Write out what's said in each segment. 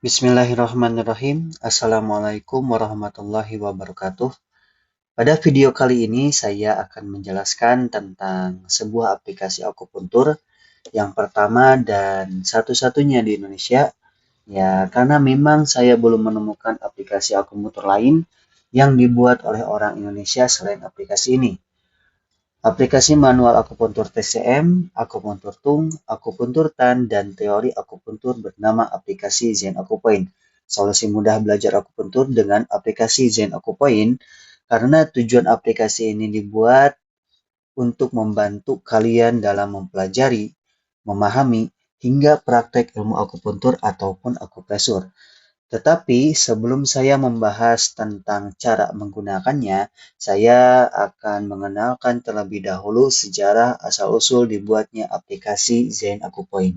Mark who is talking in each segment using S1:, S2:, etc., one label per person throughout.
S1: Bismillahirrahmanirrahim. Assalamualaikum warahmatullahi wabarakatuh. Pada video kali ini saya akan menjelaskan tentang sebuah aplikasi akupuntur yang pertama dan satu-satunya di Indonesia. Ya, karena memang saya belum menemukan aplikasi akupuntur lain yang dibuat oleh orang Indonesia selain aplikasi ini. Aplikasi manual akupuntur TCM, akupuntur tung, akupuntur tan, dan teori akupuntur bernama aplikasi Zen Akupoint. Solusi mudah belajar akupuntur dengan aplikasi Zen Akupoint karena tujuan aplikasi ini dibuat untuk membantu kalian dalam mempelajari, memahami, hingga praktek ilmu akupuntur ataupun akupresur. Tetapi sebelum saya membahas tentang cara menggunakannya, saya akan mengenalkan terlebih dahulu sejarah asal-usul dibuatnya aplikasi Zen Akupoint.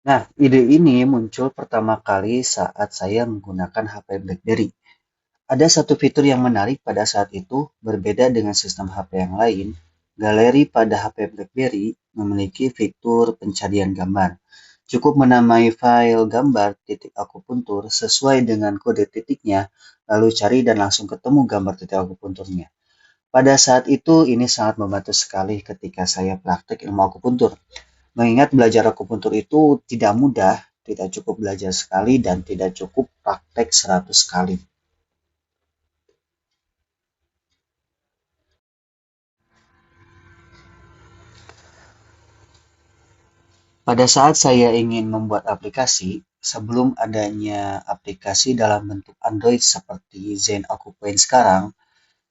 S1: Nah, ide ini muncul pertama kali saat saya menggunakan HP BlackBerry. Ada satu fitur yang menarik pada saat itu, berbeda dengan sistem HP yang lain. Galeri pada HP BlackBerry memiliki fitur pencarian gambar. Cukup menamai file gambar titik akupuntur sesuai dengan kode titiknya, lalu cari dan langsung ketemu gambar titik akupunturnya. Pada saat itu, ini sangat membantu sekali ketika saya praktik ilmu akupuntur. Mengingat belajar akupuntur itu tidak mudah, tidak cukup belajar sekali dan tidak cukup praktek 100 kali. Pada saat saya ingin membuat aplikasi, sebelum adanya aplikasi dalam bentuk Android seperti Zen Akupoint sekarang,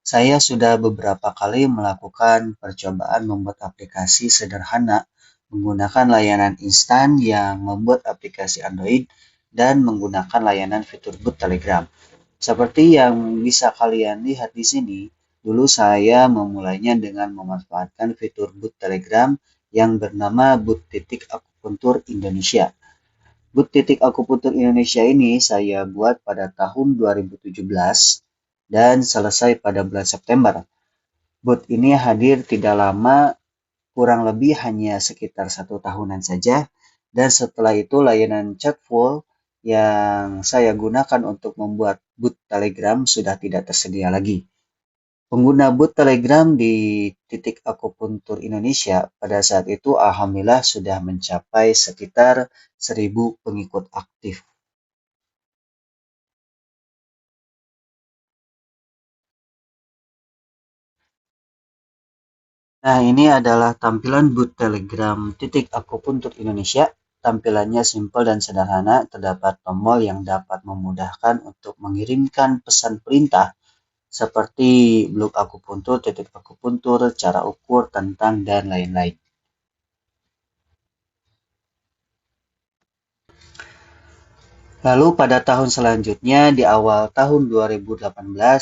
S1: saya sudah beberapa kali melakukan percobaan membuat aplikasi sederhana menggunakan layanan instan yang membuat aplikasi Android dan menggunakan layanan fitur boot Telegram. Seperti yang bisa kalian lihat di sini, dulu saya memulainya dengan memanfaatkan fitur boot Telegram yang bernama Boot Titik Akupuntur Indonesia. Boot Titik Akupuntur Indonesia ini saya buat pada tahun 2017 dan selesai pada bulan September. Boot ini hadir tidak lama, kurang lebih hanya sekitar 1 tahunan saja, dan setelah itu layanan Chatful yang saya gunakan untuk membuat boot Telegram sudah tidak tersedia lagi. Pengguna boot Telegram di titik akupuntur Indonesia pada saat itu alhamdulillah sudah mencapai sekitar 1.000 pengikut aktif. Nah, ini adalah tampilan boot Telegram titik akupuntur Indonesia. Tampilannya simpel dan sederhana, terdapat tombol yang dapat memudahkan untuk mengirimkan pesan perintah seperti blok akupuntur, titik akupuntur, cara ukur, tentang, dan lain-lain. Lalu pada tahun selanjutnya, di awal tahun 2018,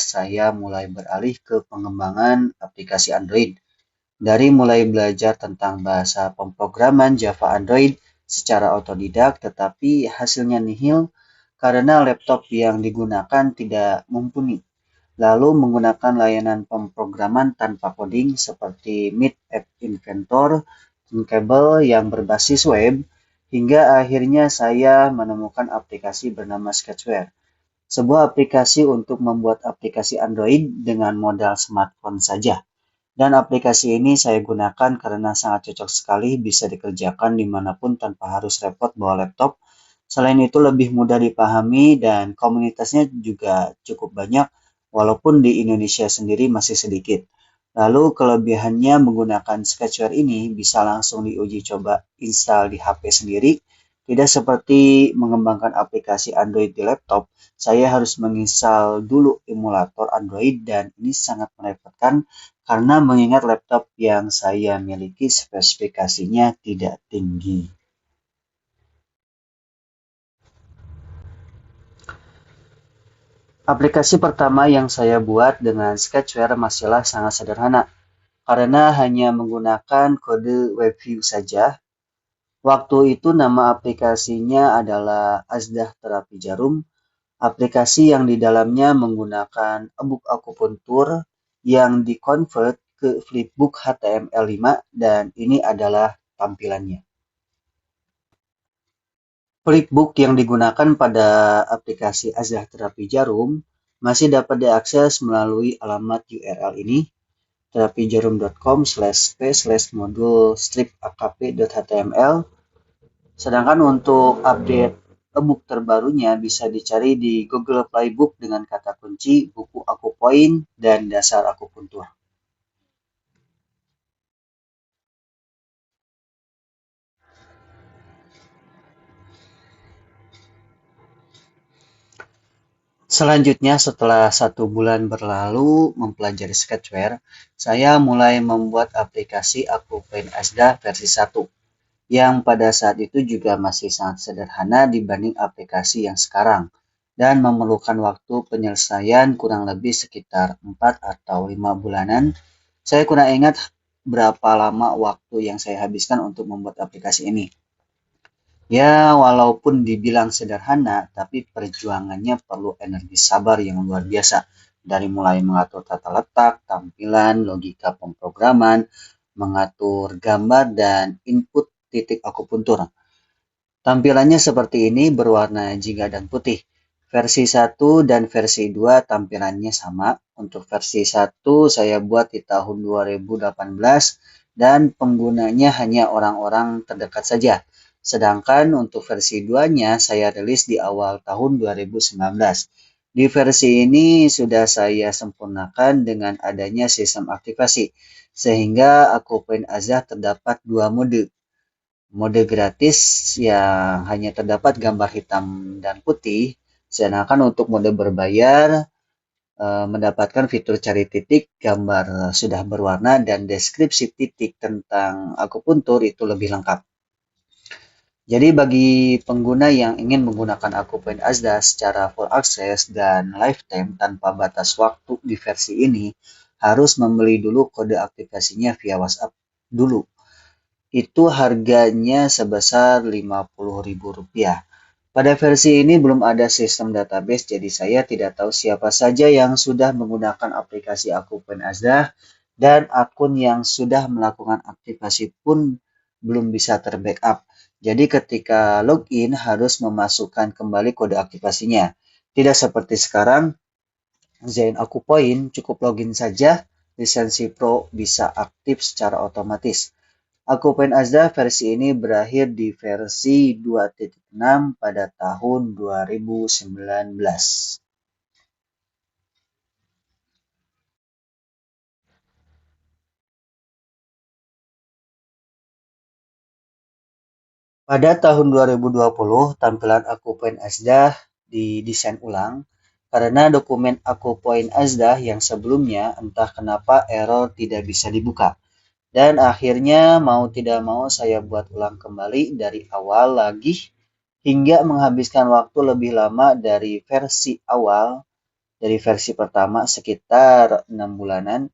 S1: saya mulai beralih ke pengembangan aplikasi Android. Dari mulai belajar tentang bahasa pemrograman Java Android secara otodidak, tetapi hasilnya nihil karena laptop yang digunakan tidak mumpuni. Lalu menggunakan layanan pemrograman tanpa coding seperti Meet App Inventor, Thinkable yang berbasis web, hingga akhirnya saya menemukan aplikasi bernama Sketchware. Sebuah aplikasi untuk membuat aplikasi Android dengan modal smartphone saja. Dan aplikasi ini saya gunakan karena sangat cocok sekali, bisa dikerjakan dimanapun tanpa harus repot bawa laptop. Selain itu lebih mudah dipahami dan komunitasnya juga cukup banyak, walaupun di Indonesia sendiri masih sedikit. Lalu kelebihannya menggunakan Sketchware ini bisa langsung diuji coba install di HP sendiri. Tidak seperti mengembangkan aplikasi Android di laptop, saya harus menginstal dulu emulator Android dan ini sangat merepotkan karena mengingat laptop yang saya miliki spesifikasinya tidak tinggi. Aplikasi pertama yang saya buat dengan Sketchware masihlah sangat sederhana, karena hanya menggunakan kode WebView saja. Waktu itu nama aplikasinya adalah Azdah Terapi Jarum, aplikasi yang di dalamnya menggunakan ebook akupuntur yang dikonvert ke Flipbook HTML5 dan ini adalah tampilannya. Flipbook yang digunakan pada aplikasi Azdah Terapi Jarum masih dapat diakses melalui alamat URL ini terapijarum.com/p/modul-strip-akp.html. Sedangkan untuk update e-book terbarunya bisa dicari di Google Playbook dengan kata kunci buku akupoin dan dasar akupuntur. Selanjutnya, setelah 1 bulan berlalu mempelajari Sketchware, saya mulai membuat aplikasi Akupen Azdah versi 1, yang pada saat itu juga masih sangat sederhana dibanding aplikasi yang sekarang, dan memerlukan waktu penyelesaian kurang lebih sekitar 4 atau 5 bulanan. Saya kurang ingat berapa lama waktu yang saya habiskan untuk membuat aplikasi ini. Ya, walaupun dibilang sederhana, tapi perjuangannya perlu energi sabar yang luar biasa. Dari mulai mengatur tata letak, tampilan, logika pemrograman, mengatur gambar, dan input titik akupuntur. Tampilannya seperti ini berwarna jingga dan putih. Versi 1 dan versi 2 tampilannya sama. Untuk versi 1 saya buat di tahun 2018 dan penggunanya hanya orang-orang terdekat saja. Sedangkan untuk versi 2-nya saya rilis di awal tahun 2019. Di versi ini sudah saya sempurnakan dengan adanya sistem aktivasi, sehingga Akupen Azdah terdapat 2 mode. Mode gratis yang hanya terdapat gambar hitam dan putih, sedangkan untuk mode berbayar mendapatkan fitur cari titik, gambar sudah berwarna, dan deskripsi titik tentang akupuntur itu lebih lengkap. Jadi bagi pengguna yang ingin menggunakan Akupen Azdah secara full access dan lifetime tanpa batas waktu di versi ini, harus membeli dulu kode aktivasinya via WhatsApp dulu. Itu harganya sebesar Rp50.000. Pada versi ini belum ada sistem database, jadi saya tidak tahu siapa saja yang sudah menggunakan aplikasi Akupen Azdah, dan akun yang sudah melakukan aktivasi pun belum bisa terbackup. Jadi ketika login harus memasukkan kembali kode aktivasinya. Tidak seperti sekarang, Zain Akupoin cukup login saja, lisensi Pro bisa aktif secara otomatis. Akupen Azdah versi ini berakhir di versi 2.6 pada tahun 2019. Pada tahun 2020, tampilan Akupen Azdah didesain ulang karena dokumen Akupen Azdah yang sebelumnya entah kenapa error tidak bisa dibuka. Dan akhirnya mau tidak mau saya buat ulang kembali dari awal lagi hingga menghabiskan waktu lebih lama dari versi awal, dari versi pertama sekitar 6 bulanan.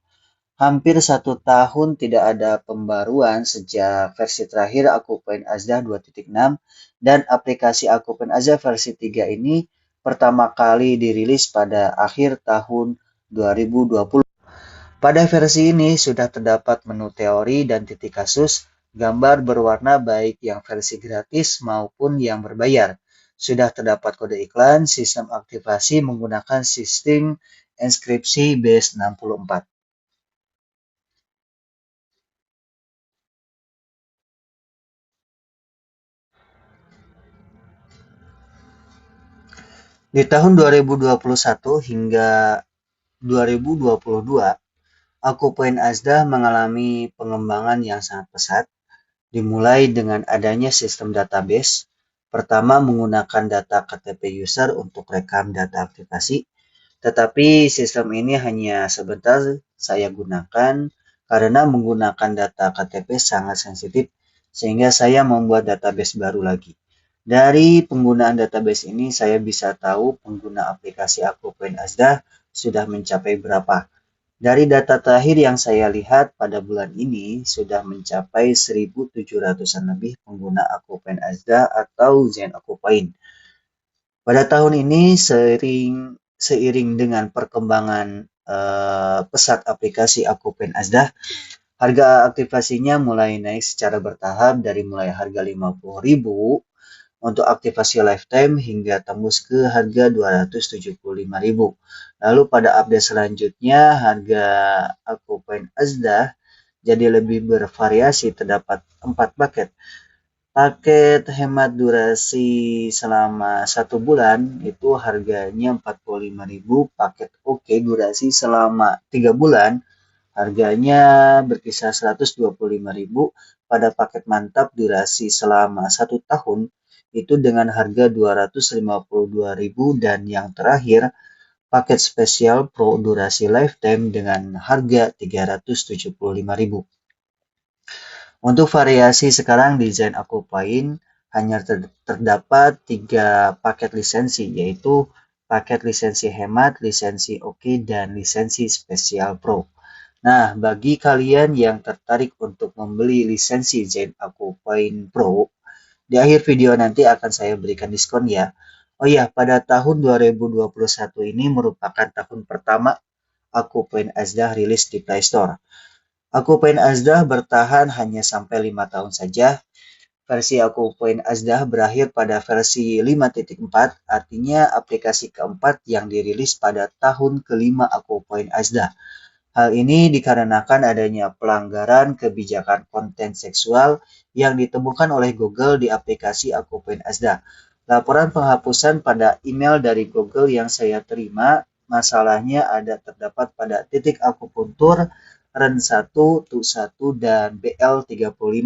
S1: Hampir 1 tahun tidak ada pembaruan sejak versi terakhir Akupen Azdah 2.6 dan aplikasi Akupen Azdah versi 3 ini pertama kali dirilis pada akhir tahun 2020. Pada versi ini sudah terdapat menu teori dan titik kasus, gambar berwarna baik yang versi gratis maupun yang berbayar. Sudah terdapat kode iklan, sistem aktivasi menggunakan sistem inskripsi base64. Di tahun 2021 hingga 2022, Akupen Azdah mengalami pengembangan yang sangat pesat, dimulai dengan adanya sistem database. Pertama menggunakan data KTP user untuk rekam data aktivasi, tetapi sistem ini hanya sebentar saya gunakan karena menggunakan data KTP sangat sensitif, sehingga saya membuat database baru lagi. Dari penggunaan database ini saya bisa tahu pengguna aplikasi Akupen Azdah sudah mencapai berapa. Dari data terakhir yang saya lihat pada bulan ini sudah mencapai 1.700-an lebih pengguna Akupen Azdah atau Zain Akupoin. Pada tahun ini seiring dengan perkembangan pesat aplikasi Akupen Azdah. Harga aktivasinya mulai naik secara bertahap dari mulai harga 50.000 untuk aktivasi lifetime hingga tembus ke harga 275.000. Lalu pada update selanjutnya harga Akupen Azdah jadi lebih bervariasi, terdapat 4 paket. Paket hemat durasi selama 1 bulan itu harganya 45.000, paket oke durasi selama 3 bulan harganya berkisar 125.000, pada paket mantap durasi selama 1 tahun itu dengan harga 252.000, dan yang terakhir paket spesial pro durasi lifetime dengan harga 375.000. Untuk variasi sekarang di Zen Aquapoint hanya terdapat 3 paket lisensi, yaitu paket lisensi hemat, lisensi oke, dan lisensi spesial pro. Nah, bagi kalian yang tertarik untuk membeli lisensi Zen Aquapoint Pro, di akhir video nanti akan saya berikan diskon ya. Oh ya, pada tahun 2021 ini merupakan tahun pertama Aquapoint Azdah rilis di Play Store. Aquapoint Azdah bertahan hanya sampai 5 tahun saja. Versi Aquapoint Azdah berakhir pada versi 5.4, artinya aplikasi keempat yang dirilis pada tahun kelima Aquapoint Azdah. Hal ini dikarenakan adanya pelanggaran kebijakan konten seksual yang ditemukan oleh Google di aplikasi Aquapoint Azdah. Laporan penghapusan pada email dari Google yang saya terima, masalahnya ada terdapat pada titik akupuntur, REN 1, TU 1, dan BL35.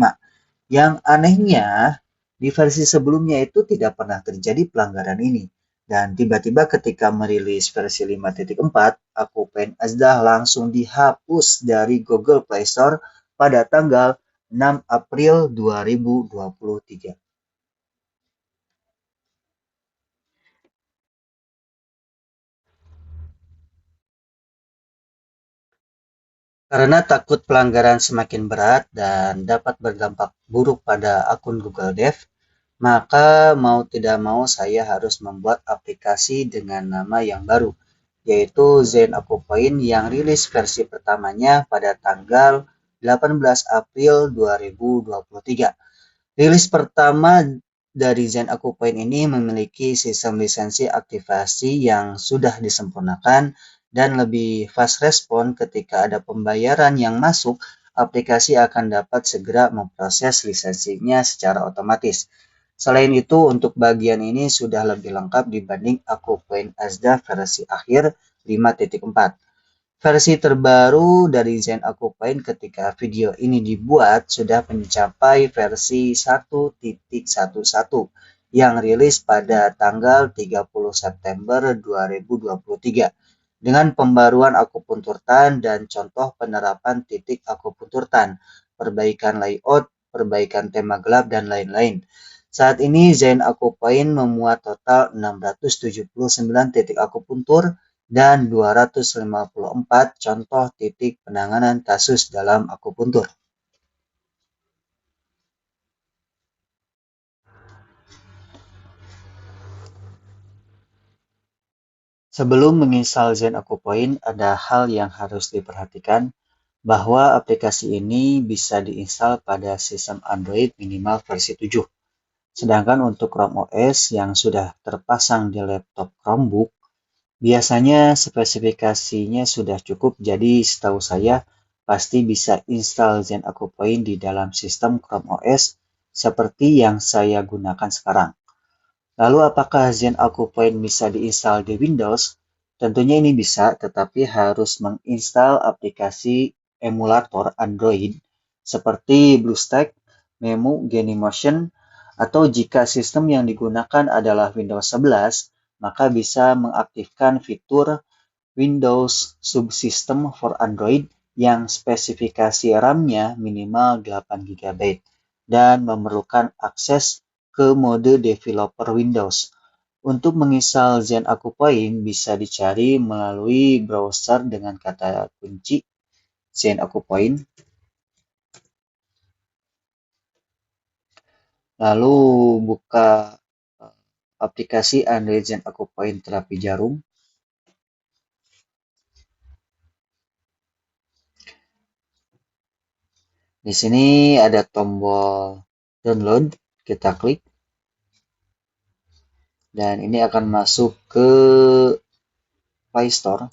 S1: Yang anehnya, di versi sebelumnya itu tidak pernah terjadi pelanggaran ini. Dan tiba-tiba ketika merilis versi 5.4, Akupen Azdah langsung dihapus dari Google Play Store pada tanggal 6 April 2023. Karena takut pelanggaran semakin berat dan dapat berdampak buruk pada akun Google Dev, maka mau tidak mau saya harus membuat aplikasi dengan nama yang baru, yaitu Zen Aquapoint yang rilis versi pertamanya pada tanggal 18 April 2023. Rilis pertama dari Zen Aquapoint ini memiliki sistem lisensi aktivasi yang sudah disempurnakan dan lebih fast respon. Ketika ada pembayaran yang masuk, aplikasi akan dapat segera memproses lisensinya secara otomatis. Selain itu, untuk bagian ini sudah lebih lengkap dibanding Aquapoint Azdah versi akhir 5.4. Versi terbaru dari Zen Aquapoint ketika video ini dibuat sudah mencapai versi 1.11 yang rilis pada tanggal 30 September 2023 dengan pembaruan akupunturtan dan contoh penerapan titik akupunturtan, perbaikan layout, perbaikan tema gelap, dan lain-lain. Saat ini Zen Aquapoint memuat total 679 titik akupuntur dan 254 contoh titik penanganan kasus dalam akupuntur. Sebelum menginstal Zen Aquapoint, ada hal yang harus diperhatikan, bahwa aplikasi ini bisa diinstal pada sistem Android minimal versi 7. Sedangkan untuk Chrome OS yang sudah terpasang di laptop Chromebook, biasanya spesifikasinya sudah cukup, jadi setahu saya pasti bisa install Zen Aquapoint di dalam sistem Chrome OS seperti yang saya gunakan sekarang. Lalu apakah Zen Aquapoint bisa diinstal di Windows? Tentunya ini bisa, tetapi harus menginstal aplikasi emulator Android seperti BlueStack, Memu, Genymotion, atau jika sistem yang digunakan adalah Windows 11, maka bisa mengaktifkan fitur Windows Subsystem for Android yang spesifikasi RAM-nya minimal 8 GB dan memerlukan akses ke mode developer Windows. Untuk menginstal Zen Aquapoint bisa dicari melalui browser dengan kata kunci Zen Aquapoint. Lalu buka aplikasi Android Zen Aquapoint terapi jarum. Di sini ada tombol download, kita klik dan ini akan masuk ke Play Store.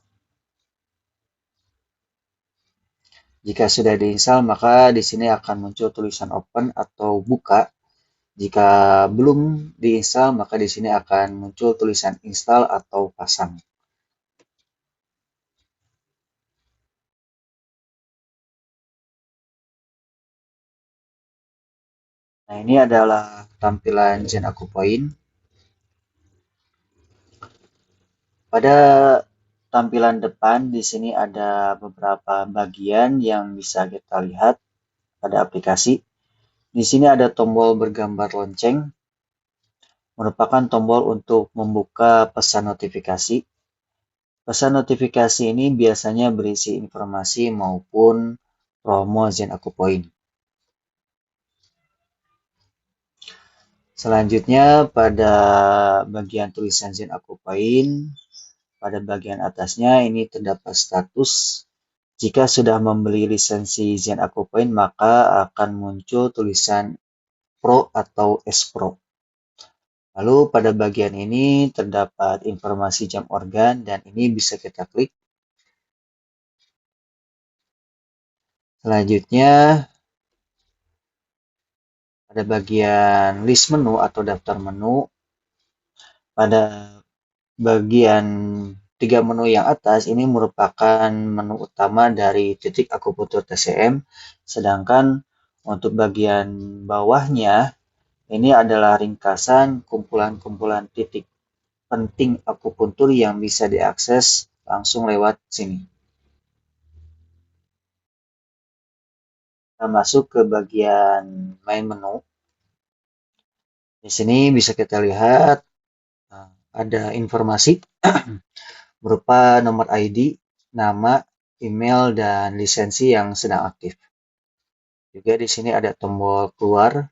S1: Jika sudah diinstal, maka di sini akan muncul tulisan open atau buka. Jika belum diinstal, maka di sini akan muncul tulisan install atau pasang. Nah, ini adalah tampilan Zen Point. Pada tampilan depan di sini ada beberapa bagian yang bisa kita lihat pada aplikasi. Di sini ada tombol bergambar lonceng, merupakan tombol untuk membuka pesan notifikasi. Pesan notifikasi ini biasanya berisi informasi maupun promo Zen Point. Selanjutnya pada bagian tulisan Zen Point, pada bagian atasnya ini terdapat status. Jika sudah membeli lisensi Zen Point, maka akan muncul tulisan Pro atau S Pro. Lalu pada bagian ini terdapat informasi jam organ dan ini bisa kita klik. Selanjutnya pada bagian list menu atau daftar menu, pada bagian 3 menu yang atas ini merupakan menu utama dari titik akupunktur TCM, sedangkan untuk bagian bawahnya ini adalah ringkasan kumpulan-kumpulan titik penting akupuntur yang bisa diakses langsung lewat sini. Kita masuk ke bagian main menu. Di sini bisa kita lihat ada informasi berupa nomor ID, nama, email, dan lisensi yang sedang aktif. Juga di sini ada tombol keluar.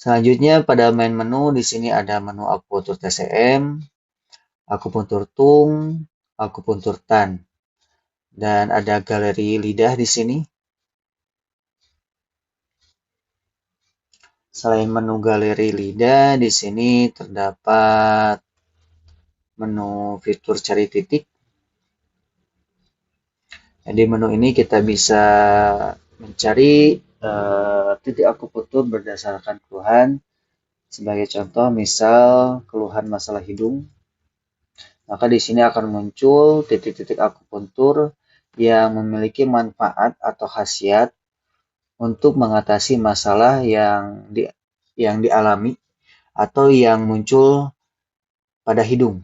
S1: Selanjutnya pada main menu di sini ada menu akupuntur TCM, akupuntur tung, akupuntur tan, dan ada galeri lidah di sini. Selain menu galeri lidah, di sini terdapat menu fitur cari titik. Di menu ini kita bisa mencari titik akupuntur berdasarkan keluhan. Sebagai contoh, misal keluhan masalah hidung, maka di sini akan muncul titik-titik akupuntur yang memiliki manfaat atau khasiat untuk mengatasi masalah yang dialami atau yang muncul pada hidung.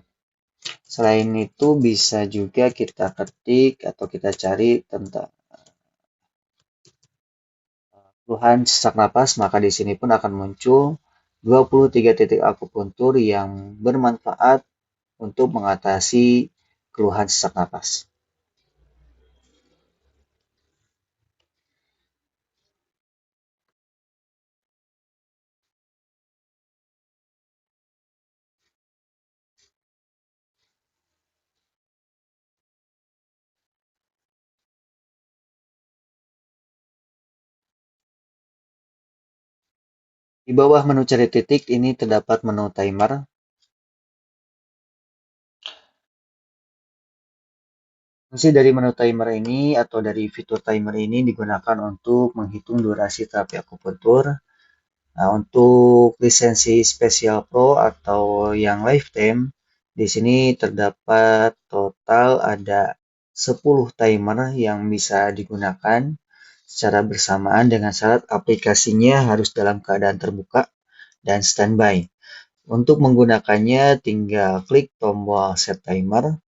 S1: Selain itu bisa juga kita ketik atau kita cari tentang keluhan sesak napas, maka di sini pun akan muncul 23 titik akupuntur yang bermanfaat untuk mengatasi keluhan sesak napas. Di bawah menu cari titik ini terdapat menu timer. Fungsi dari menu timer ini atau dari fitur timer ini digunakan untuk menghitung durasi terapi akupuntur. Nah, untuk lisensi Special Pro atau yang lifetime, di sini terdapat total ada 10 timer yang bisa digunakan secara bersamaan dengan syarat aplikasinya harus dalam keadaan terbuka dan standby. Untuk menggunakannya tinggal klik tombol set timer,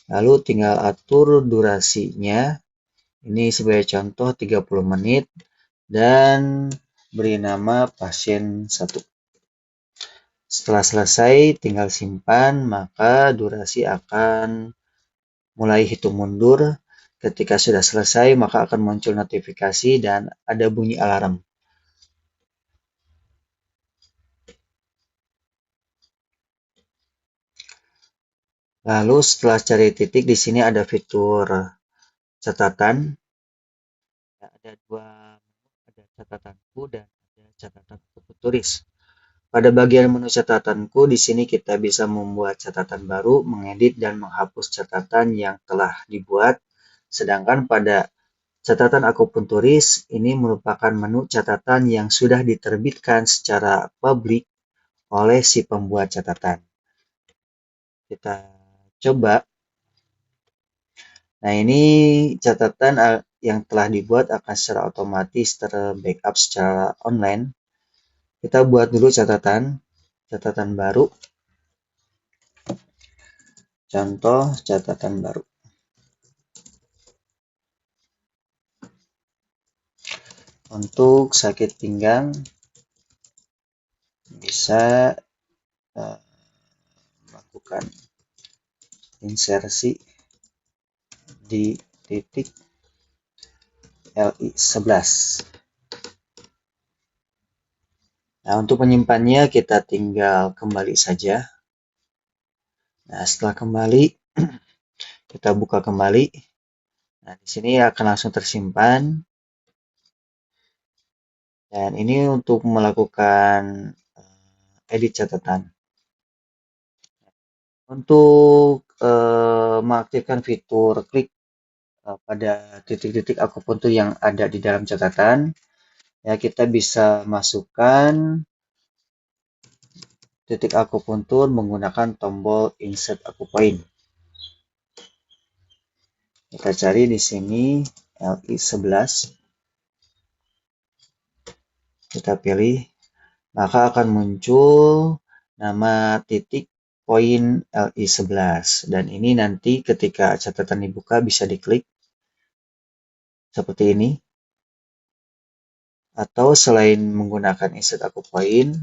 S1: lalu tinggal atur durasinya. Ini sebagai contoh 30 menit dan beri nama pasien 1. Setelah selesai, tinggal simpan, maka durasi akan mulai hitung mundur. Ketika sudah selesai, maka akan muncul notifikasi dan ada bunyi alarm. Lalu setelah cari titik, di sini ada fitur catatan. Ada dua menu, ada catatanku dan ada catatan untuk tulis. Pada bagian menu catatanku, di sini kita bisa membuat catatan baru, mengedit dan menghapus catatan yang telah dibuat. Sedangkan pada catatan aku pun tulis, ini merupakan menu catatan yang sudah diterbitkan secara publik oleh si pembuat catatan. Kita coba. Nah, ini catatan yang telah dibuat akan secara otomatis terbackup secara online. Kita buat dulu catatan baru. Contoh catatan baru. Untuk sakit pinggang bisa melakukan insersi di titik LI11. Nah, untuk menyimpannya kita tinggal kembali saja. Nah, setelah kembali kita buka kembali. Nah, di sini akan langsung tersimpan. Dan ini untuk melakukan edit catatan. Untuk mengaktifkan fitur klik pada titik-titik akupuntur yang ada di dalam catatan, ya kita bisa masukkan titik akupuntur menggunakan tombol insert akupoint. Kita cari di sini LI11. Kita pilih, maka akan muncul nama titik poin LI11. Dan ini nanti ketika catatan dibuka bisa diklik seperti ini. Atau selain menggunakan insert akupoint,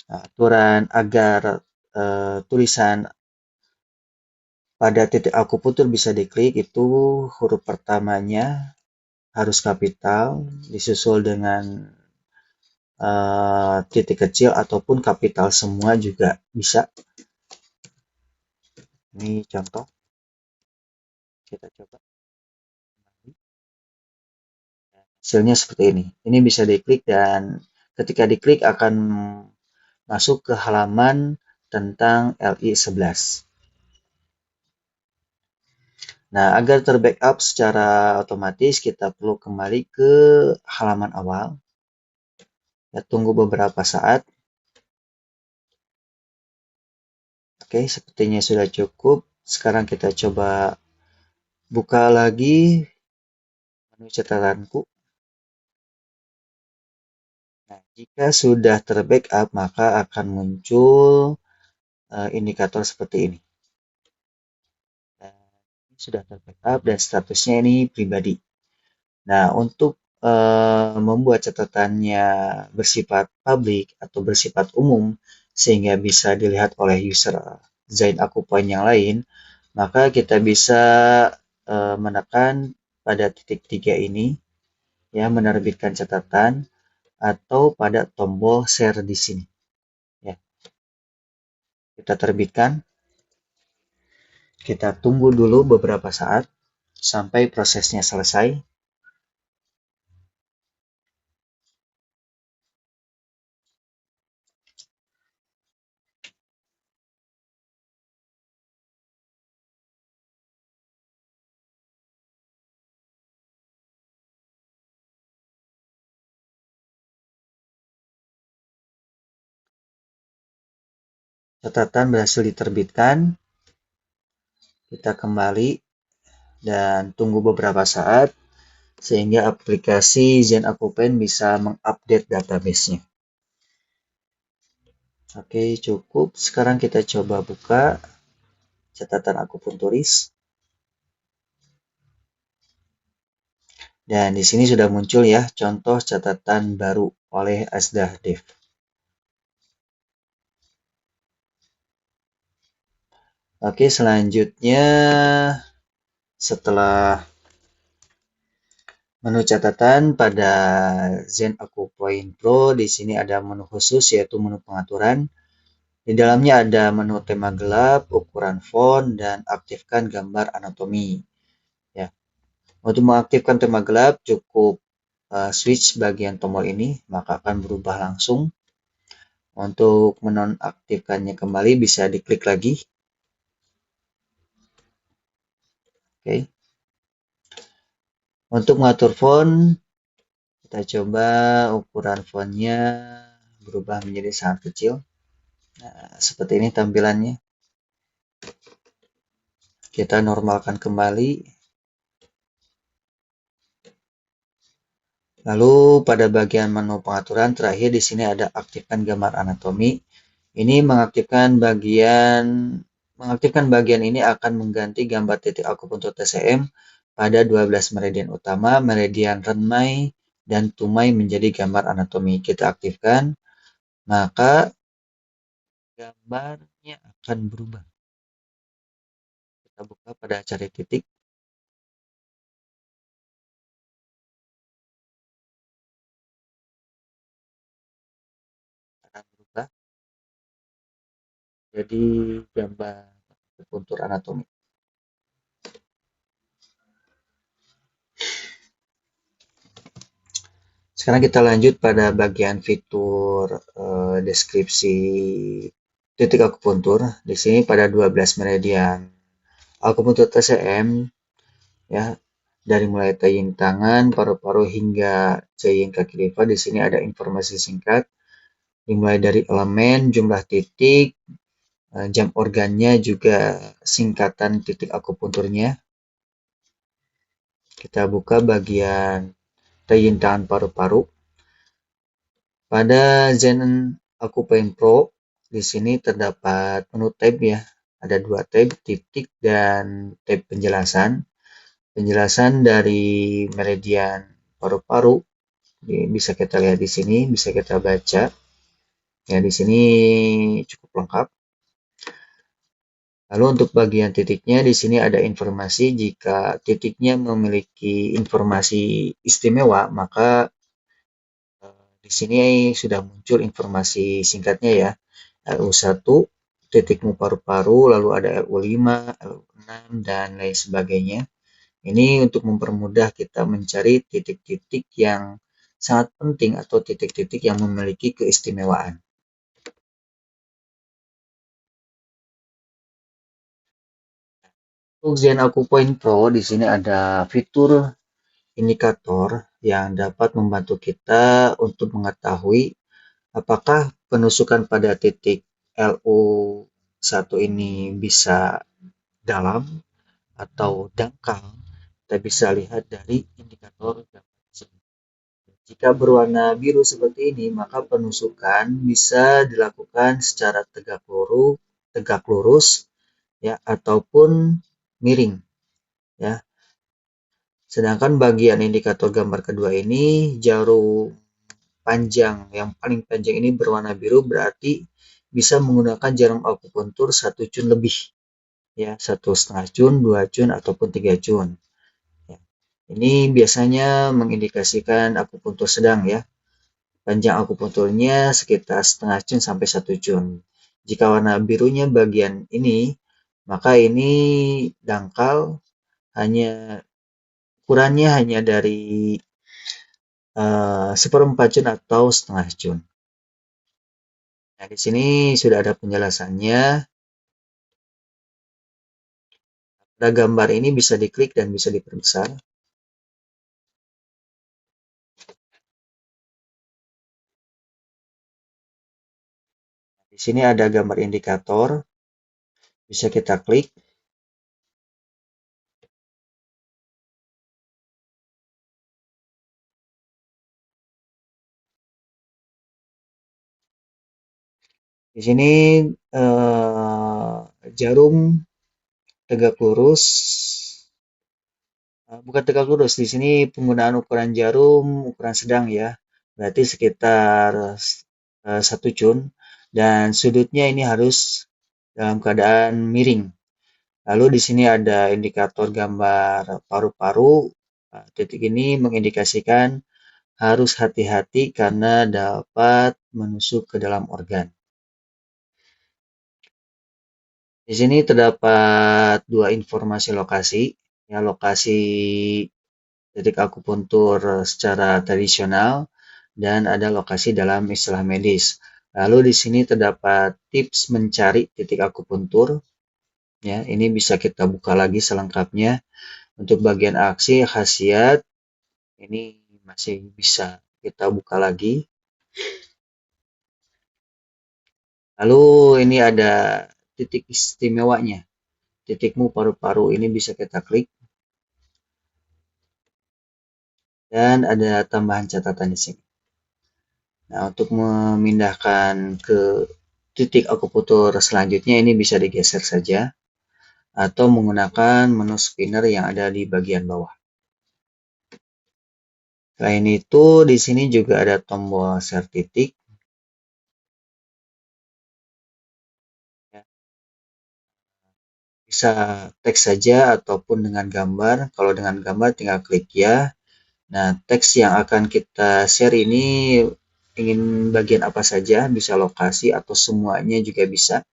S1: aturan agar tulisan pada titik akupuntur bisa diklik itu huruf pertamanya harus kapital, disusul dengan titik kecil ataupun kapital semua juga bisa. Ini contoh, kita coba. Hasilnya seperti ini. Ini bisa diklik dan ketika diklik akan masuk ke halaman tentang LI11. Nah, agar terbackup secara otomatis kita perlu kembali ke halaman awal. Ya, tunggu beberapa saat. Oke, sepertinya sudah cukup. Sekarang kita coba buka lagi menu catatanku. Nah, jika sudah terbackup, maka akan muncul indikator seperti ini. Ini sudah terbackup dan statusnya ini pribadi. Nah, untuk membuat catatannya bersifat publik atau bersifat umum sehingga bisa dilihat oleh user Zain Akupoint yang lain, maka kita bisa menekan pada titik 3 ini, ya, menerbitkan catatan atau pada tombol share di sini. Ya. Kita terbitkan. Kita tunggu dulu beberapa saat sampai prosesnya selesai. Catatan berhasil diterbitkan. Kita kembali dan tunggu beberapa saat sehingga aplikasi Zain Akupoint bisa mengupdate database-nya. Oke, cukup. Sekarang kita coba buka catatan akupunturis. Dan di sini sudah muncul ya contoh catatan baru oleh Asdah Dev. Oke, selanjutnya setelah menu catatan pada Zain Akupoint Pro, di sini ada menu khusus yaitu menu pengaturan. Di dalamnya ada menu tema gelap, ukuran font, dan aktifkan gambar anatomi. Ya. Untuk mengaktifkan tema gelap, cukup switch bagian tombol ini, maka akan berubah langsung. Untuk menonaktifkannya kembali, bisa diklik lagi. Oke. Untuk mengatur font, kita coba ukuran fontnya berubah menjadi sangat kecil. Nah, seperti ini tampilannya. Kita normalkan kembali. Lalu pada bagian menu pengaturan terakhir di sini ada aktifkan gambar anatomi. Ini mengaktifkan bagian ini akan mengganti gambar titik akupuntur TCM pada 12 meridian utama, meridian Renmai dan Tumai menjadi gambar anatomi. Kita aktifkan, maka gambarnya akan berubah. Kita buka pada cari titik, akan berubah jadi gambar akupuntur anatomi. Sekarang kita lanjut pada bagian fitur deskripsi titik akupuntur. Di sini pada 12 meridian akupuntur TCM, ya, dari mulai taying tangan, paru-paru hingga taying kaki lipat. Di sini ada informasi singkat, dimulai dari elemen, jumlah titik, jam organnya, juga singkatan titik akupunturnya. Kita buka bagian taying tangan paru-paru. Pada Zen Akupen Pro, di sini terdapat menu tab, ya. Ada 2 tab, titik dan tab penjelasan. Penjelasan dari meridian paru-paru bisa kita lihat di sini, bisa kita baca. Ya, di sini cukup lengkap. Lalu untuk bagian titiknya, di sini ada informasi jika titiknya memiliki informasi istimewa, maka di sini sudah muncul informasi singkatnya, ya. LU1, titikmu paru-paru, lalu ada LU5, LU6, dan lain sebagainya. Ini untuk mempermudah kita mencari titik-titik yang sangat penting atau titik-titik yang memiliki keistimewaan. Untuk Zen Akupoint Pro, di sini ada fitur indikator yang dapat membantu kita untuk mengetahui apakah penusukan pada titik LU1 ini bisa dalam atau dangkal. Kita bisa lihat dari indikator gambar tersebut. Jika berwarna biru seperti ini, maka penusukan bisa dilakukan secara tegak lurus, ya, ataupun miring, ya. Sedangkan bagian indikator gambar kedua ini, jarum panjang yang paling panjang ini berwarna biru, berarti bisa menggunakan jarum akupuntur 1 cun lebih, ya, 1,5 cun, 2 cun, ataupun 3 cun. Ya. Ini biasanya mengindikasikan akupuntur sedang, ya. Panjang akupunturnya sekitar 0,5 cun sampai 1 cun. Jika warna birunya bagian ini, maka ini dangkal, hanya ukurannya hanya dari 1/4 cun atau 0,5 cun. Nah, di sini sudah ada penjelasannya. Pada gambar ini bisa diklik dan bisa diperbesar. Di sini ada gambar indikator, bisa kita klik. Di sini jarum tegak lurus, bukan tegak lurus. Di sini penggunaan ukuran jarum ukuran sedang, ya. Berarti sekitar 1 cun, dan sudutnya ini harus dalam keadaan miring. Lalu di sini ada indikator gambar paru-paru. Titik ini mengindikasikan harus hati-hati karena dapat menusuk ke dalam organ. Di sini terdapat 2 informasi lokasi. Ya, lokasi titik akupuntur secara tradisional, dan ada lokasi dalam istilah medis. Lalu di sini terdapat tips mencari titik akupuntur. Ya, ini bisa kita buka lagi selengkapnya. Untuk bagian aksi, khasiat, ini masih bisa kita buka lagi. Lalu ini ada titik istimewanya. Titikmu paru-paru ini bisa kita klik. Dan ada tambahan catatan di sini. Nah, untuk memindahkan ke titik akupuntur selanjutnya ini bisa digeser saja atau menggunakan menu spinner yang ada di bagian bawah. Selain itu, di sini juga ada tombol share titik. Bisa teks saja ataupun dengan gambar. Kalau dengan gambar tinggal klik ya. Nah, teks yang akan kita share ini ingin bagian apa saja, bisa lokasi atau semuanya juga bisa.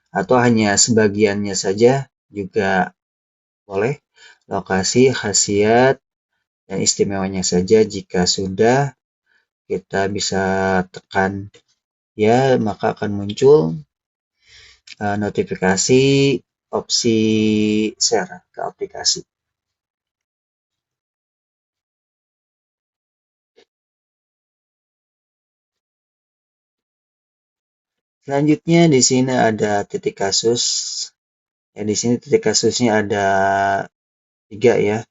S1: Atau hanya sebagiannya saja juga boleh. Lokasi, khasiat, dan istimewanya saja. Jika sudah, kita bisa tekan ya, maka akan muncul notifikasi opsi share ke aplikasi. Selanjutnya di sini ada titik kasus. Ya, di sini titik kasusnya ada 3 ya.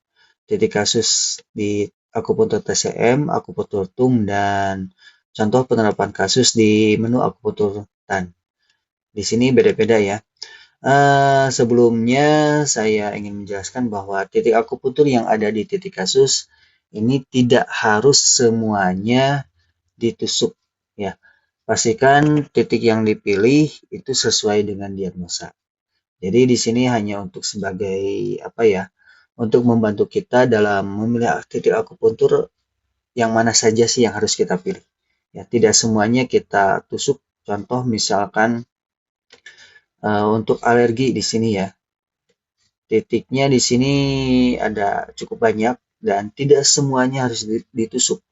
S1: Titik kasus di akupuntur TCM, akupuntur tung, dan contoh penerapan kasus di menu akupuntur TAN. Di sini beda-beda ya. Sebelumnya saya ingin menjelaskan bahwa titik akupuntur yang ada di titik kasus ini tidak harus semuanya ditusuk ya. Pastikan titik yang dipilih itu sesuai dengan diagnosa. Jadi di sini hanya untuk sebagai apa ya? Untuk membantu kita dalam memilih titik akupuntur yang mana saja sih yang harus kita pilih. Ya, tidak semuanya kita tusuk. Contoh misalkan untuk alergi di sini ya. Titiknya di sini ada cukup banyak dan tidak semuanya harus ditusuk.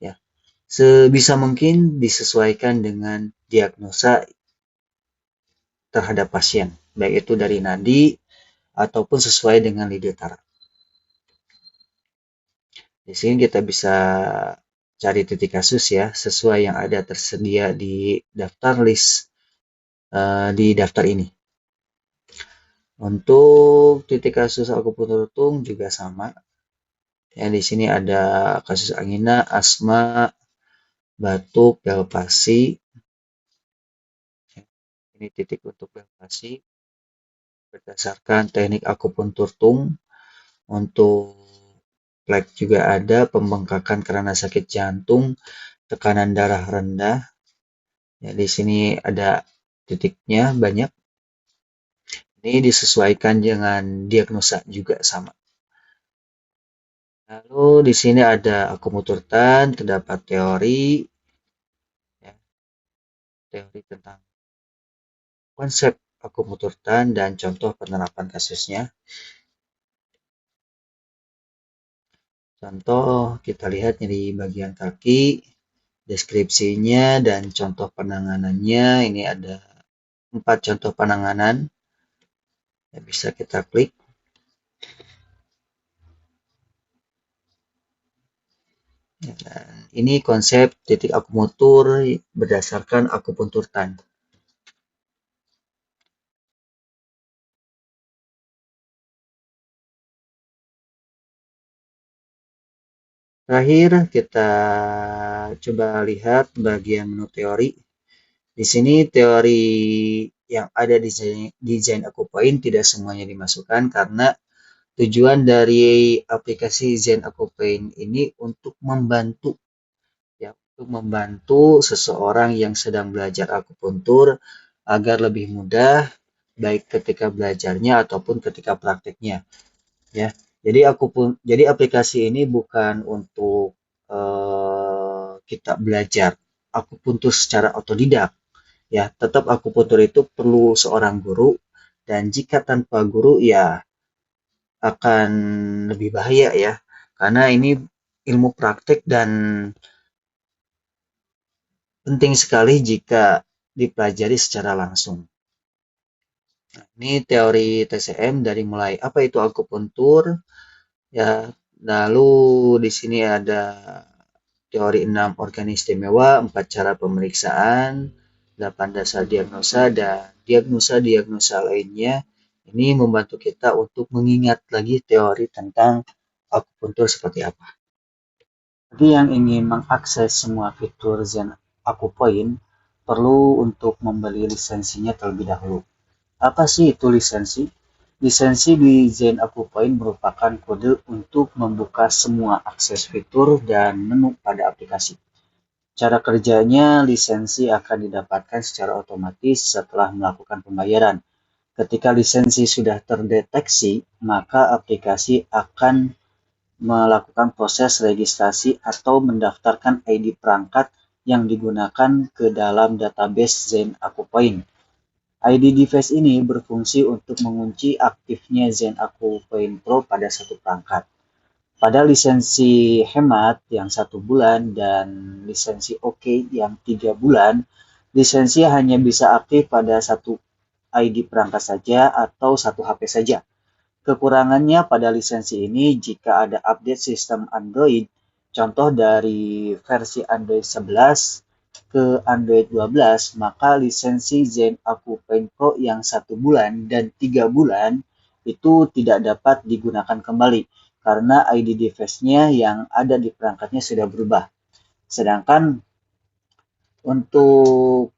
S1: Ya, sebisa mungkin disesuaikan dengan diagnosa terhadap pasien, baik itu dari nadi ataupun sesuai dengan lidi utara. Di sini kita bisa cari titik kasus ya, sesuai yang ada tersedia di daftar list di daftar ini. Untuk titik kasus akupuntur tung juga sama. Ya, di sini ada kasus angina, asma, batuk, palpasi. Ini titik untuk palpasi berdasarkan teknik akupuntur tung. Untuk flek juga ada, pembengkakan karena sakit jantung, tekanan darah rendah. Ya, di sini ada titiknya banyak. Ini disesuaikan dengan diagnosa juga sama. Lalu di sini ada akupuntur TAN, terdapat teori, ya, teori tentang konsep akupuntur TAN dan contoh penerapan kasusnya. Contoh kita lihat di bagian kaki, deskripsinya dan contoh penanganannya. Ini ada 4 contoh penanganan. Ya, bisa kita klik. Dan ini konsep titik akupuntur berdasarkan akupuntur TAN. Terakhir kita coba lihat bagian menu teori. Di sini teori yang ada di desain Akupoint tidak semuanya dimasukkan karena tujuan dari aplikasi Zen Akupoint ini untuk membantu ya, untuk membantu seseorang yang sedang belajar akupuntur agar lebih mudah baik ketika belajarnya ataupun ketika prakteknya ya. Jadi aplikasi ini bukan untuk kita belajar akupuntur secara otodidak ya. Tetap akupuntur itu perlu seorang guru dan jika tanpa guru ya akan lebih bahaya ya. karena ini ilmu praktik dan penting sekali jika dipelajari secara langsung. Ini teori TCM dari mulai apa itu akupuntur, ya, lalu di sini ada teori 6 organ istimewa, 4 cara pemeriksaan, 8 dasar diagnosa, dan diagnosa-diagnosa lainnya. Ini membantu kita untuk mengingat lagi teori tentang akupuntur seperti apa. Bagi yang ingin mengakses semua fitur Zen Akupoint, perlu untuk membeli lisensinya terlebih dahulu. Apa sih itu lisensi? Lisensi di Zen Akupoint merupakan kode untuk membuka semua akses fitur dan menu pada aplikasi. Cara kerjanya, lisensi akan didapatkan secara otomatis setelah melakukan pembayaran. Ketika lisensi sudah terdeteksi, maka aplikasi akan melakukan proses registrasi atau mendaftarkan ID perangkat yang digunakan ke dalam database Zen Akupoint. ID device ini berfungsi untuk mengunci aktifnya Zen Akupoint Pro pada satu perangkat. Pada lisensi hemat yang 1 bulan dan lisensi OK yang 3 bulan, lisensi hanya bisa aktif pada satu ID perangkat saja atau satu HP saja. Kekurangannya pada lisensi ini jika ada update sistem Android, contoh dari versi Android 11 ke Android 12, maka lisensi Zen Akupoint Pro yang 1 bulan dan 3 bulan itu tidak dapat digunakan kembali karena ID device-nya yang ada di perangkatnya sudah berubah. Sedangkan untuk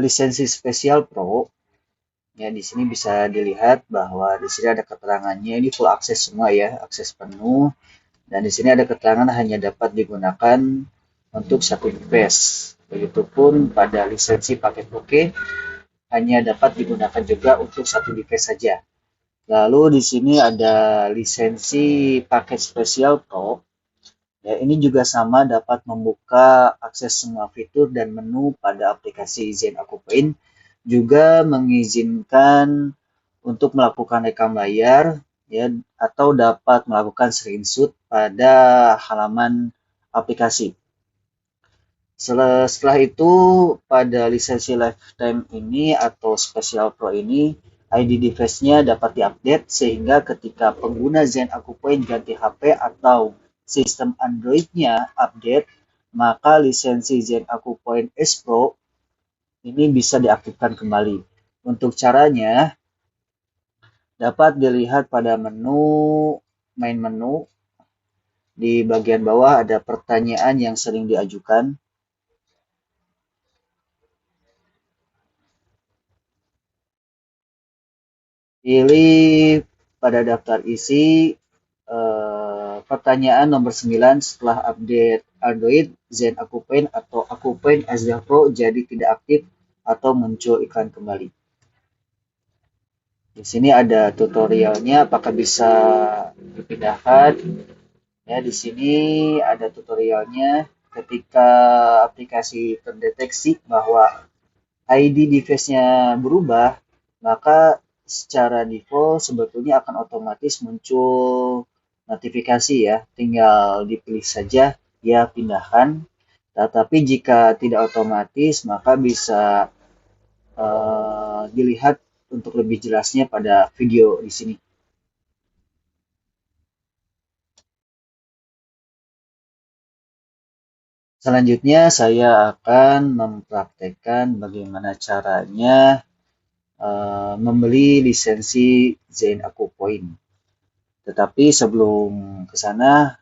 S1: lisensi spesial Pro, ya di sini bisa dilihat bahwa di sini ada keterangannya, ini full akses semua ya, akses penuh, dan di sini ada keterangan hanya dapat digunakan untuk satu device. Begitupun pada lisensi paket OK hanya dapat digunakan juga untuk satu device saja. Lalu di sini ada lisensi paket spesial Pro. Ya, ini juga sama dapat membuka akses semua fitur dan menu pada aplikasi Zen Akupoint. Juga mengizinkan untuk melakukan rekam layar ya, atau dapat melakukan screenshot pada halaman aplikasi. Setelah itu pada lisensi lifetime ini atau Special Pro ini, ID device-nya dapat diupdate sehingga ketika pengguna Zen Akupoint ganti HP atau sistem Android-nya update, maka lisensi Zen Akupoint S Pro ini bisa diaktifkan kembali. Untuk caranya, dapat dilihat pada main menu. Di bagian bawah ada pertanyaan yang sering diajukan. Pilih pada daftar isi pertanyaan nomor 9 setelah update Android, Zen Akupoint atau Akupoint SD Pro jadi tidak aktif atau muncul iklan kembali. Di sini ada tutorialnya apakah bisa dipindahkan. Ya, di sini ada tutorialnya ketika aplikasi terdeteksi bahwa ID device-nya berubah, maka secara default sebetulnya akan otomatis muncul notifikasi ya, tinggal dipilih saja ya pindahkan. Tetapi jika tidak otomatis, maka bisa dilihat untuk lebih jelasnya pada video di sini. Selanjutnya saya akan mempraktekkan bagaimana caranya membeli lisensi Zen Akupoint. Tetapi sebelum ke sana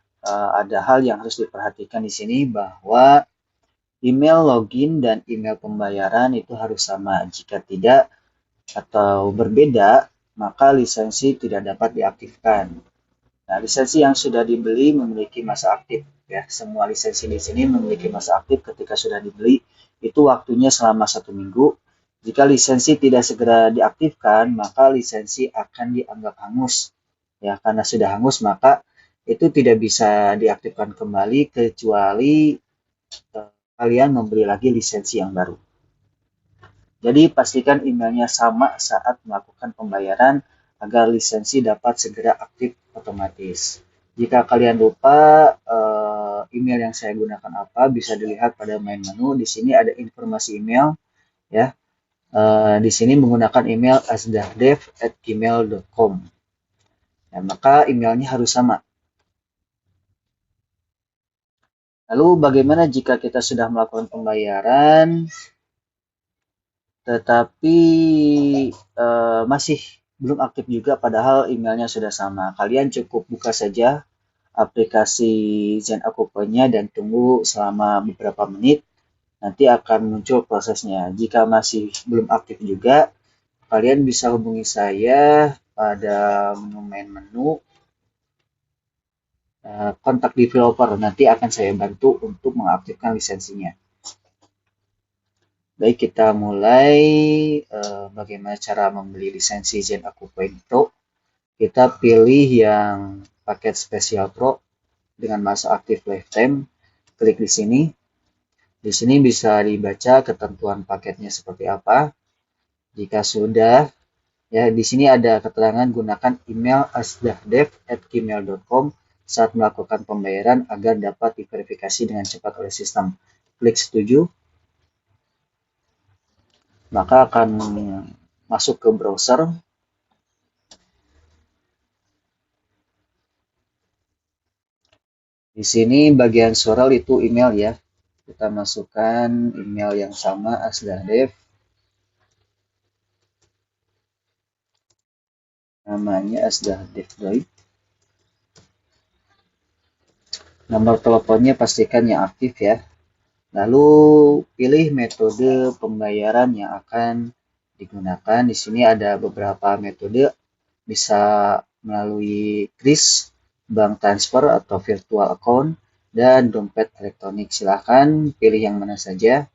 S1: ada hal yang harus diperhatikan di sini bahwa email login dan email pembayaran itu harus sama. Jika tidak atau berbeda, maka lisensi tidak dapat diaktifkan. Nah, lisensi yang sudah dibeli memiliki masa aktif. Ya, semua lisensi di sini memiliki masa aktif ketika sudah dibeli. Itu waktunya selama 1 minggu. Jika lisensi tidak segera diaktifkan, maka lisensi akan dianggap hangus. Ya, karena sudah hangus, maka itu tidak bisa diaktifkan kembali kecuali kalian membeli lagi lisensi yang baru. Jadi pastikan emailnya sama saat melakukan pembayaran agar lisensi dapat segera aktif otomatis. Jika kalian lupa email yang saya gunakan apa, bisa dilihat pada main menu. Di sini ada informasi email, ya. Di sini menggunakan email asdahdev@gmail.com. Nah, maka emailnya harus sama. Lalu bagaimana jika kita sudah melakukan pembayaran, tetapi masih belum aktif juga padahal emailnya sudah sama? Kalian cukup buka saja aplikasi Zen Akupoint-nya dan tunggu selama beberapa menit. Nanti akan muncul prosesnya. Jika masih belum aktif juga, kalian bisa hubungi saya pada main menu kontak developer. Nanti akan saya bantu untuk mengaktifkan lisensinya. Baik, kita mulai bagaimana cara membeli lisensi Zen Akupoint Pro. Kita pilih yang paket spesial Pro dengan masa aktif lifetime. Klik di sini. Di sini bisa dibaca ketentuan paketnya seperti apa. Jika sudah, ya di sini ada keterangan gunakan email asdahdev@gmail.com saat melakukan pembayaran agar dapat diverifikasi dengan cepat oleh sistem. Klik setuju. Maka akan masuk ke browser. Di sini bagian surel itu email ya. Kita masukkan email yang sama asdahdev. Namanya asdahdev. Nomor teleponnya pastikan yang aktif ya. Lalu pilih metode pembayaran yang akan digunakan. Di sini ada beberapa metode, bisa melalui kris, bank transfer atau virtual account, dan dompet elektronik. Silahkan pilih yang mana saja.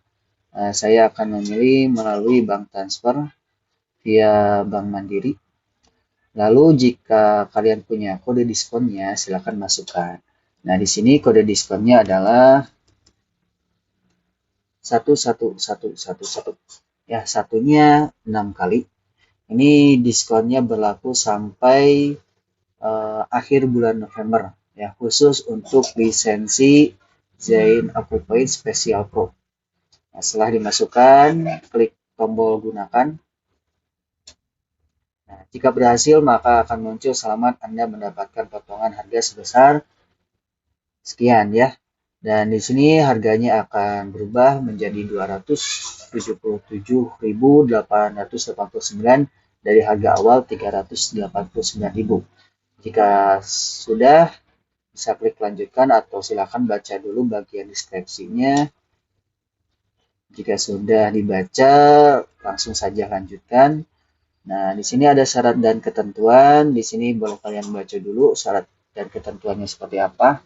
S1: Saya akan memilih melalui bank transfer via Bank Mandiri. Lalu jika kalian punya kode diskonnya, silahkan masukkan. Nah, di sini kode diskonnya adalah 1111. Ya, satunya 6 kali. Ini diskonnya berlaku sampai akhir bulan November ya, khusus untuk lisensi Zen Akupoint Special Pro. Nah, setelah dimasukkan, klik tombol gunakan. Nah, jika berhasil, maka akan muncul selamat Anda mendapatkan potongan harga sebesar sekian ya. Dan di sini harganya akan berubah menjadi 277.889 dari harga awal 389.000. Jika sudah, bisa klik lanjutkan atau silakan baca dulu bagian deskripsinya. Jika sudah dibaca, langsung saja lanjutkan. Nah, di sini ada syarat dan ketentuan. Di sini boleh kalian baca dulu syarat dan ketentuannya seperti apa.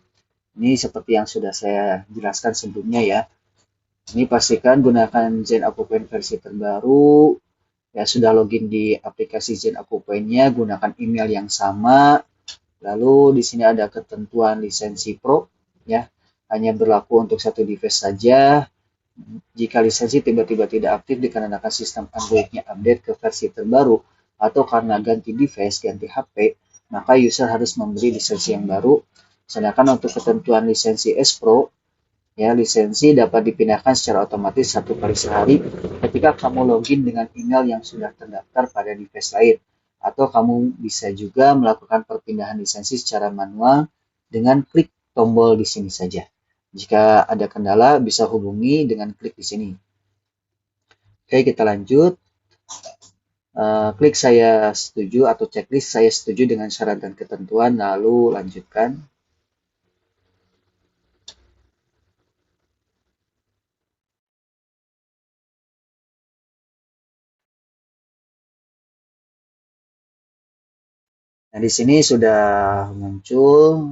S1: Ini seperti yang sudah saya jelaskan sebelumnya ya. Ini pastikan gunakan Zen Akupoint versi terbaru. Ya, sudah login di aplikasi Zen Akupoint-nya, gunakan email yang sama. Lalu di sini ada ketentuan lisensi Pro ya. Hanya berlaku untuk satu device saja. Jika lisensi tiba-tiba tidak aktif dikarenakan sistem Android-nya update ke versi terbaru atau karena ganti device, ganti HP, maka user harus membeli lisensi yang baru. Sedangkan untuk ketentuan lisensi S Pro, ya lisensi dapat dipindahkan secara otomatis 1 kali sehari ketika kamu login dengan email yang sudah terdaftar pada device lain. Atau kamu bisa juga melakukan perpindahan lisensi secara manual dengan klik tombol di sini saja. Jika ada kendala, bisa hubungi dengan klik di sini. Oke, kita lanjut. Klik saya setuju atau checklist saya setuju dengan syarat dan ketentuan, lalu lanjutkan. Nah, di sini sudah muncul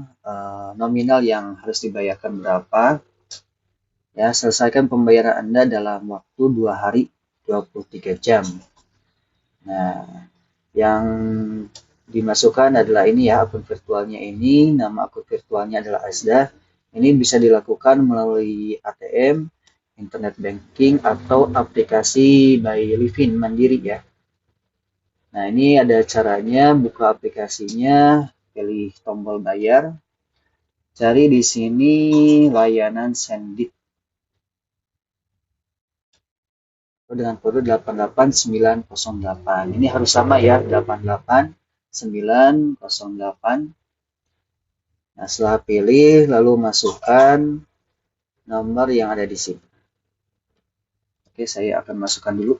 S1: nominal yang harus dibayarkan berapa. Ya, selesaikan pembayaran Anda dalam waktu 2 hari 23 jam. Nah, yang dimasukkan adalah ini ya, akun virtualnya ini. Nama akun virtualnya adalah Asda. Ini bisa dilakukan melalui ATM, internet banking, atau aplikasi by Livin Mandiri ya. Nah, ini ada caranya, buka aplikasinya, pilih tombol bayar, cari di sini layanan Sendit dengan kode 88908. Ini harus sama ya, 88908. Nah, setelah pilih, lalu masukkan nomor yang ada di sini. Oke, saya akan masukkan dulu.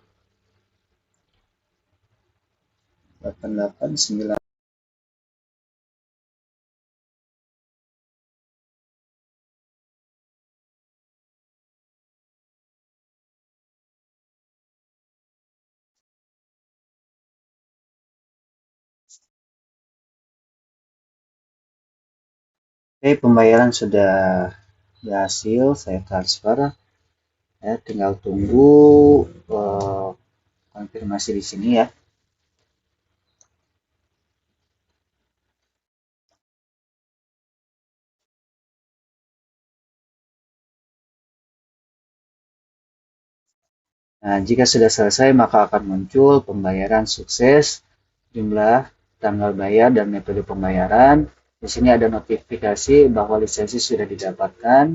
S1: 889. Oke, pembayaran sudah berhasil, saya transfer. Ya, tinggal tunggu konfirmasi di sini ya. Nah, jika sudah selesai, maka akan muncul pembayaran sukses, jumlah, tanggal bayar, dan metode pembayaran. Di sini ada notifikasi bahwa lisensi sudah didapatkan,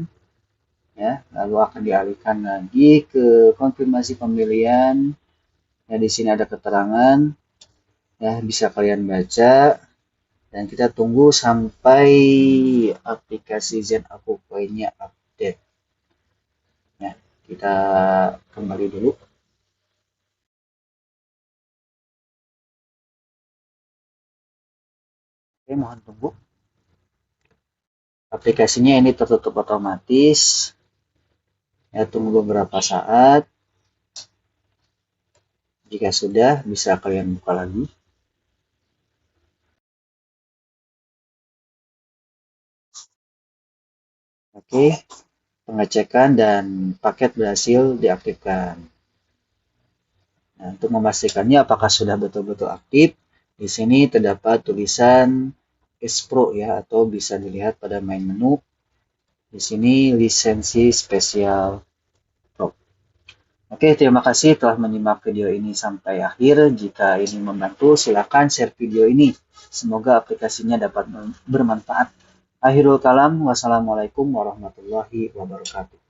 S1: ya. Lalu akan dialihkan lagi ke konfirmasi pembelian. Ya, di sini ada keterangan, ya, bisa kalian baca. Dan kita tunggu sampai aplikasi Zen Aku Pay-nya update. Ya, kita kembali dulu. Oke, mohon tunggu. Aplikasinya ini tertutup otomatis. Ya, tunggu beberapa saat. Jika sudah, bisa kalian buka lagi. Oke, pengecekan dan paket berhasil diaktifkan. Nah, untuk memastikannya apakah sudah betul-betul aktif, di sini terdapat tulisan Pro ya, atau bisa dilihat pada main menu. Di sini lisensi spesial Pro. Oke, terima kasih telah menyimak video ini sampai akhir. Jika ini membantu, silakan share video ini. Semoga aplikasinya dapat bermanfaat. Akhirul kalam, wassalamualaikum warahmatullahi wabarakatuh.